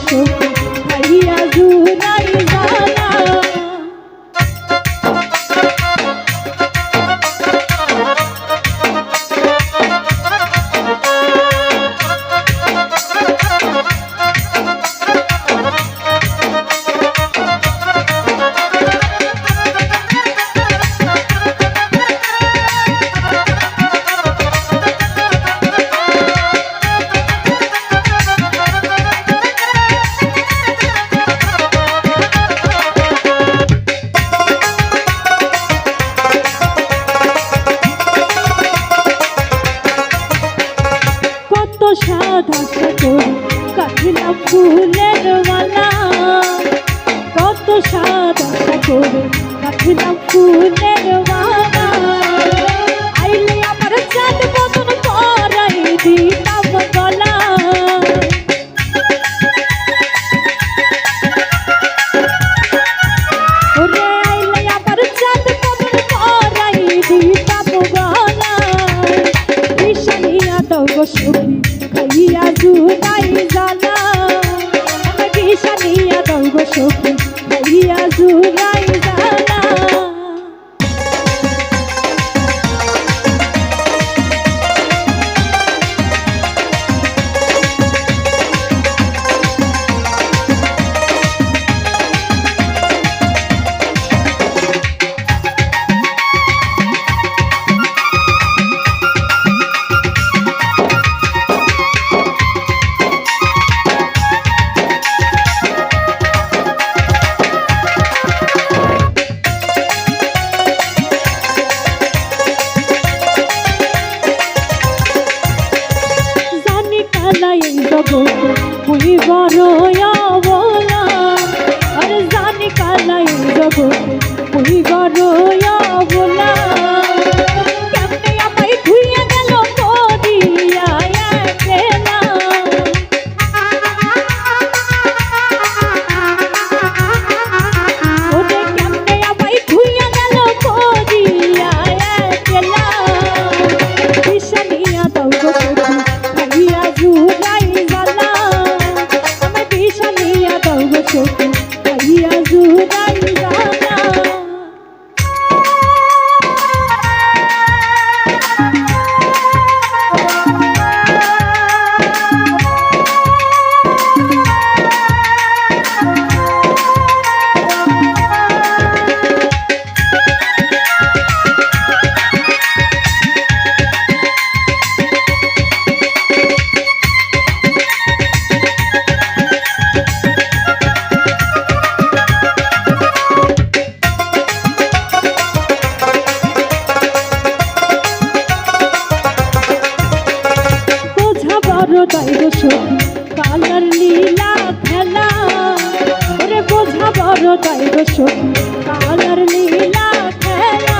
সখী খাইয়া জুড়াই জানা। সাধা করে কাটিলাম ফুলের মালা, কত সাধা করে কাটিলাম ফুলের মালা। আইলে আমার চাঁদ বদন পরাই দিতাম গলা, ওরে আইলে আমার চাঁদ বদন পরাই দিতাম গলা। ঈশানিয়া দাও গো সখী খাইয়া জুড়াই জানা, আমার ঈশানিয়া দাও গো সখী খাইয়া জুড়াই জানা। এই জগতে মুই বড় অবলা, আর জানি কালা এই জগতে মুই বড় অবলা। কেমনে আমায় ধুইয়া গেল করিয়া একলা, ওরে কেমনে আমায় ধুইয়া গেল করিয়া একলা। ঈশানিয়া দাও গো সখী খাইয়া জুড়াই জানা, আমার ঈশানিয়া দাও গো সখী খাইয়া জুড়াই জানা। তাই গো সখী কালার লীলা খেলা, ওরে বোঝা বড় তাই গো সখী কালার লীলা খেলা।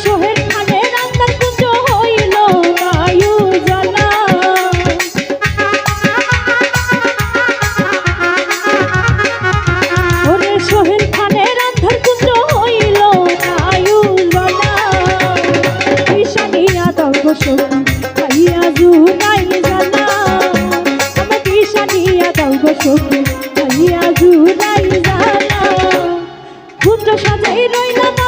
সোহের খানের আন্দার কুঞ্জ হইল বায়ু জ্বালা, ওরে সোহের খানের আন্দার কুঞ্জ হইল বায়ু জ্বালা। ঈশানিয়া দাও গো সখী খাইয়া জুড়াই জানা, আমার ঈশানিয়া দাও গো সখী খাইয়া জুড়াই জানা। কুঞ্জ সাজাই রইলাম